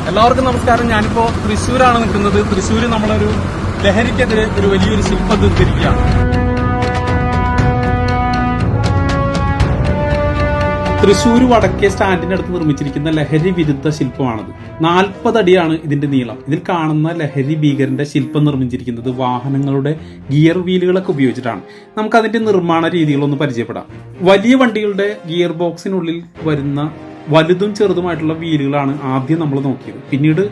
എല്ലാവർക്കും നമസ്കാരം. ഞാനിപ്പോ തൃശ്ശൂരാണ് നിൽക്കുന്നത്. തൃശ്ശൂര് നമ്മളൊരു ലഹരിക്കെതിരെ ഒരു വലിയൊരു ശില്പം തീർത്തിരിക്കുകയാണ്. തൃശ്ശൂർ വടക്കേ സ്റ്റാൻഡിന്റെ അടുത്ത് നിർമ്മിച്ചിരിക്കുന്ന ലഹരി വിരുദ്ധ ശില്പമാണത്. 40 അടിയാണ് ഇതിന്റെ നീളം. ഇതിൽ കാണുന്ന ലഹരി ഭീകരന്റെ ശില്പം നിർമ്മിച്ചിരിക്കുന്നത് വാഹനങ്ങളുടെ ഗിയർ വീലുകളൊക്കെ ഉപയോഗിച്ചിട്ടാണ്. നമുക്ക് അതിന്റെ നിർമ്മാണ രീതികളൊന്ന് പരിചയപ്പെടാം. വലിയ വണ്ടികളുടെ ഗിയർ ബോക്സിനുള്ളിൽ വരുന്ന വലുതും ചെറുതുമായിട്ടുള്ള വീലുകളാണ് ആദ്യം നമ്മൾ നോക്കിയത്. പിന്നീട്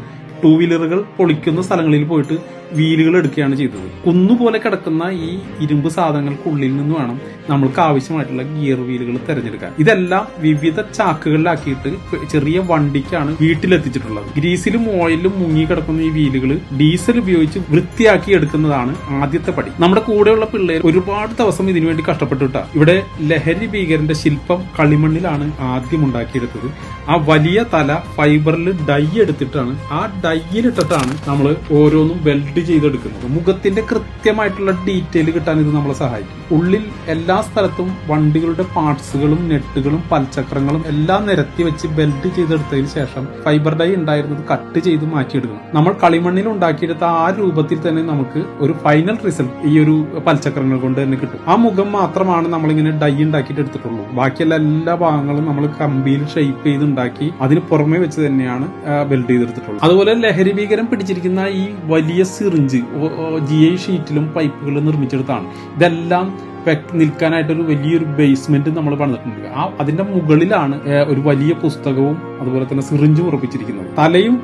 2 വീലറുകൾ പൊളിക്കുന്ന സ്ഥലങ്ങളിൽ പോയിട്ട് വീലുകൾ എടുക്കുകയാണ് ചെയ്തത്. കുന്നുപോലെ കിടക്കുന്ന ഈ ഇരുമ്പ് സാധനങ്ങൾക്കുള്ളിൽ നിന്ന് വേണം നമ്മൾക്ക് ആവശ്യമായിട്ടുള്ള ഗിയർ വീലുകൾ തിരഞ്ഞെടുക്കാൻ. ഇതെല്ലാം വിവിധ ചാക്കുകളിലാക്കിയിട്ട് ചെറിയ വണ്ടിക്കാണ് വീട്ടിലെത്തിച്ചിട്ടുള്ളത്. ഗ്രീസിലും ഓയിലും മുങ്ങി കിടക്കുന്ന ഈ വീലുകൾ ഡീസൽ ഉപയോഗിച്ച് വൃത്തിയാക്കി എടുക്കുന്നതാണ് ആദ്യത്തെ പടി. നമ്മുടെ കൂടെയുള്ള പിള്ളേർ ഒരുപാട് ദിവസം ഇതിനുവേണ്ടി കഷ്ടപ്പെട്ടുട്ടാ. ഇവിടെ ലഹരി ഭീകരന്റെ ശില്പം കളിമണ്ണിലാണ് ആദ്യം ഉണ്ടാക്കിയെടുത്തത്. ആ വലിയ തല ഫൈബറിൽ ഡൈ എടുത്തിട്ടാണ്, ആ ഡൈയിലിട്ടിട്ടാണ് നമ്മൾ ഓരോന്നും വെൽഡ് ചെയ്തെടുക്കുന്നത്. മുഖത്തിന്റെ കൃത്യമായിട്ടുള്ള ഡീറ്റെയിൽ കിട്ടാൻ ഇത് നമ്മളെ സഹായിക്കും. ഉള്ളിൽ എല്ലാ സ്ഥലത്തും വണ്ടികളുടെ പാർട്സുകളും നെട്ടുകളും പൽചക്രങ്ങളും എല്ലാം നിരത്തി വെച്ച് ബെൽറ്റ് ചെയ്തെടുത്തതിന് ശേഷം ഫൈബർ ഡൈ ഉണ്ടായിരുന്നത് കട്ട് ചെയ്ത് മാറ്റിയെടുക്കണം. നമ്മൾ കളിമണ്ണിൽ ഉണ്ടാക്കിയെടുത്ത ആ രൂപത്തിൽ തന്നെ നമുക്ക് ഒരു ഫൈനൽ റിസൾട്ട് ഈ ഒരു പൽചക്രങ്ങൾ കൊണ്ട് തന്നെ കിട്ടും. ആ മുഖം മാത്രമാണ് നമ്മളിങ്ങനെ ഡൈ ഉണ്ടാക്കിയിട്ട് എടുത്തിട്ടുള്ളൂ. ബാക്കിയുള്ള എല്ലാ ഭാഗങ്ങളും നമ്മൾ കമ്പിയിൽ ഷേപ്പ് ചെയ്ത് ഉണ്ടാക്കി അതിന് പുറമെ വെച്ച് തന്നെയാണ് ബെൽറ്റ് ചെയ്തെടുത്തിട്ടുള്ളത്. അതുപോലെ ലഹരി ഭീകരം പിടിച്ചിരിക്കുന്ന ഈ വലിയ സിറിഞ്ച് GI ഷീറ്റിലും പൈപ്പുകളും നിർമ്മിച്ചെടുത്താണ്. ഇതെല്ലാം നിൽക്കാനായിട്ടൊരു വലിയൊരു ബേസ്മെന്റ് നമ്മൾ പണിതിട്ടുണ്ട്. അതിന്റെ മുകളിലാണ് ഒരു വലിയ പുസ്തകവും അതുപോലെ തന്നെ സിറിഞ്ചും ഉറപ്പിച്ചിരിക്കുന്നത്. തലയും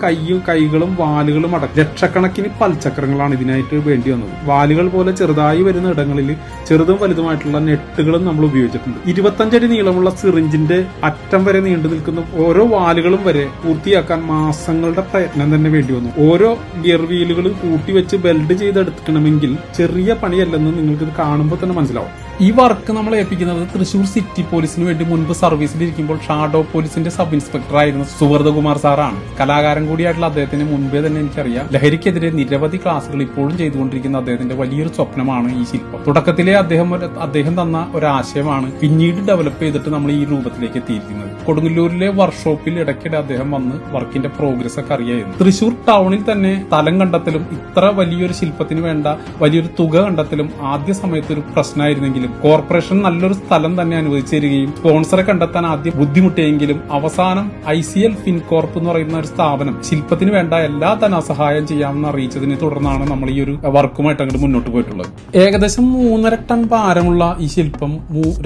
കൈകളും വാലുകളും അടക്കം ലക്ഷക്കണക്കിന് പൽചക്രങ്ങളാണ് ഇതിനായിട്ട് വേണ്ടി വന്നത്. വാലുകൾ പോലെ ചെറുതായി വരുന്ന ഇടങ്ങളിൽ ചെറുതും വലുതുമായിട്ടുള്ള നെട്ടുകളും നമ്മൾ ഉപയോഗിച്ചിട്ടുണ്ട്. 25 അടി നീളമുള്ള സിറിഞ്ചിന്റെ അറ്റം വരെ നീണ്ടു നിൽക്കുന്ന ഓരോ വാലുകളും വരെ പൂർത്തിയാക്കാൻ മാസങ്ങളുടെ പ്രയത്നം തന്നെ വേണ്ടി വന്നു. ഓരോ ഗിയർ വീലുകളും കൂട്ടിവെച്ച് ബെൽഡ് ചെയ്തെടുക്കണമെങ്കിൽ ചെറിയ പണിയല്ലെന്ന് നിങ്ങൾക്ക് ഇത് കാണുമ്പോൾ തന്നെ മനസ്സിലാവും. ഈ വർക്ക് നമ്മൾ ഏൽപ്പിക്കുന്നത് തൃശൂർ സിറ്റി പോലീസിന് വേണ്ടി മുൻപ് സർവീസിലിരിക്കുമ്പോൾ ഷാഡോ പോലീസിന്റെ സബ് ഇൻസ്പെക്ടർ ആയിരുന്ന സുവർദ്ധകുമാർ സാറാണ്. കലാകാരൻ കൂടിയായിട്ടുള്ള അദ്ദേഹത്തിന് മുൻപേ തന്നെ എനിക്കറിയാം. ലഹരിക്കെതിരെ നിരവധി ക്ലാസുകൾ ഇപ്പോഴും ചെയ്തുകൊണ്ടിരിക്കുന്ന അദ്ദേഹത്തിന്റെ വലിയൊരു സ്വപ്നമാണ് ഈ ശില്പം. തുടക്കത്തിലെ അദ്ദേഹം തന്ന ഒരാശയമാണ് പിന്നീട് ഡെവലപ്പ് ചെയ്തിട്ട് നമ്മൾ ഈ രൂപത്തിലേക്ക് എത്തിയിരിക്കുന്നത്. കൊടുങ്ങല്ലൂരിലെ വർക്ക്ഷോപ്പിൽ ഇടയ്ക്കിടെ അദ്ദേഹം വന്ന് വർക്കിന്റെ പ്രോഗ്രസ് ഒക്കെ അറിയായിരുന്നു. തൃശൂർ ടൗണിൽ തന്നെ സ്ഥലം കണ്ടെത്തലും ഇത്ര വലിയൊരു ശില്പത്തിന് വേണ്ട വലിയൊരു തുക കണ്ടെത്തലും ആദ്യ സമയത്ത് ഒരു പ്രശ്നമായിരുന്നെങ്കിലും കോർപ്പറേഷൻ നല്ലൊരു സ്ഥലം തന്നെ അനുവദിച്ചു തരികയും സ്പോൺസറെ കണ്ടെത്താൻ ആദ്യം ബുദ്ധിമുട്ടിയെങ്കിലും അവസാനം ICL ഫിൻകോർപ്പ് എന്ന് പറയുന്ന ഒരു സ്ഥാപനം ശില്പത്തിന് വേണ്ട എല്ലാ ധനസഹായം ചെയ്യാമെന്ന് അറിയിച്ചതിനെ തുടർന്നാണ് നമ്മൾ ഈ ഒരു വർക്കുമായിട്ട് അങ്ങോട്ട് മുന്നോട്ട് പോയിട്ടുള്ളത്. ഏകദേശം 3.5 ടൺ ഭാരമുള്ള ഈ ശില്പം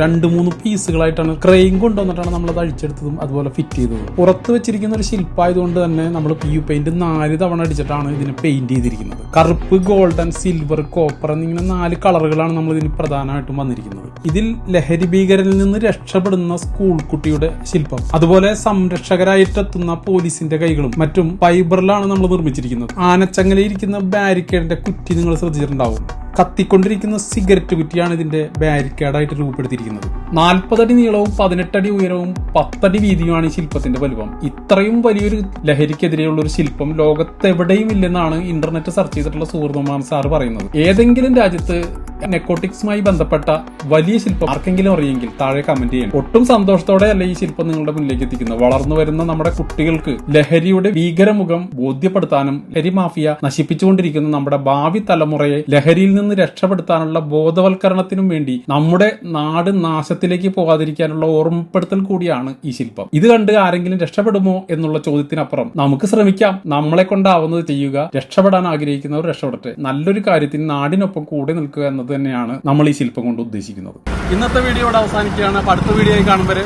2-3 പീസുകളായിട്ടാണ് ക്രെയിൻ കൊണ്ടുവന്നിട്ടാണ് നമ്മളത് അഴിച്ചെടുത്തതും അതുപോലെ ഫിറ്റ് ചെയ്തതും. പുറത്ത് വെച്ചിരിക്കുന്ന ഒരു ശില്പമായതുകൊണ്ട് തന്നെ നമ്മൾ PU പെയിന്റ് 4 തവണ അടിച്ചിട്ടാണ് ഇതിനെ പെയിന്റ് ചെയ്തിരിക്കുന്നത്. കറുപ്പ്, ഗോൾഡൻ, സിൽവർ, കോപ്പർ എന്നിങ്ങനെ 4 കളറുകളാണ് നമ്മൾ ഇതിന് പ്രധാനമായിട്ടും വന്നിരിക്കുന്നത്. ഇതിൽ ലഹരി ഭീകരനിൽ നിന്ന് രക്ഷപ്പെടുന്ന സ്കൂൾ കുട്ടിയുടെ ശില്പം, അതുപോലെ സംരക്ഷകരായിട്ടെത്തുന്ന പോലീസിന്റെ കൈകളും മറ്റും ഫൈബറിലാണ് നമ്മൾ നിർമ്മിച്ചിരിക്കുന്നത്. ആനച്ചങ്ങലയിരിക്കുന്ന ബാരിക്കേഡിന്റെ കുറ്റി നിങ്ങൾ ശ്രദ്ധിച്ചിട്ടുണ്ടാവും. കത്തിക്കൊണ്ടിരിക്കുന്ന സിഗരറ്റ് കുറ്റിയാണ് ഇതിന്റെ ബാരിക്കേഡായിട്ട് രൂപപ്പെടുത്തിയിരിക്കുന്നത്. 40 അടി നീളവും 18 അടി ഉയരവും 10 അടി വീതിയുമാണ് ഈ ശില്പത്തിന്റെ വലുപ്പം. ഇത്രയും വലിയൊരു ലഹരിക്കെതിരെയുള്ള ഒരു ശില്പം ലോകത്തെവിടെയും ഇല്ലെന്നാണ് ഇന്റർനെറ്റ് സെർച്ച് ചെയ്തിട്ടുള്ള സുഹൃത്തുമാൻ സാർ പറയുന്നത്. ഏതെങ്കിലും രാജ്യത്ത് നെക്കോട്ടിക്സുമായി ബന്ധപ്പെട്ട വലിയ ശില്പം ആർക്കെങ്കിലും അറിയെങ്കിൽ താഴെ കമന്റ് ചെയ്യണം. ഒട്ടും സന്തോഷത്തോടെയല്ല ഈ ശില്പം നിങ്ങളുടെ മുന്നിലേക്ക് എത്തിക്കുന്നത്. വളർന്നു വരുന്ന നമ്മുടെ കുട്ടികൾക്ക് ലഹരിയുടെ ഭീകരമുഖം ബോധ്യപ്പെടുത്താനും ലഹരി മാഫിയ നശിപ്പിച്ചുകൊണ്ടിരിക്കുന്ന നമ്മുടെ ഭാവി തലമുറയെ ലഹരിയിൽ നിന്ന് രക്ഷപ്പെടുത്താനുള്ള ബോധവൽക്കരണത്തിനും വേണ്ടി നമ്മുടെ നാട് നാശത്തിലേക്ക് പോകാതിരിക്കാനുള്ള ഓർമ്മപ്പെടുത്തൽ കൂടിയാണ് ഈ ശില്പം. ഇത് കണ്ട് ആരെങ്കിലും രക്ഷപ്പെടുമോ എന്നുള്ള ചോദ്യത്തിനപ്പുറം നമുക്ക് ശ്രമിക്കാം. നമ്മളെ കൊണ്ടാവുന്നത് ചെയ്യുക. രക്ഷപ്പെടാൻ ആഗ്രഹിക്കുന്നവർ രക്ഷപ്പെടട്ടെ. നല്ലൊരു കാര്യത്തിന് നാടിനൊപ്പം കൂടെ നിൽക്കുക എന്നത് തന്നെയാണ് നമ്മൾ ഈ ശില്പം കൊണ്ട് ഉദ്ദേശിക്കുന്നത്. ഇന്നത്തെ വീഡിയോ ഇവിടെ അവസാനിക്കുകയാണ്. അടുത്ത വീഡിയോ കാണുമ്പോൾ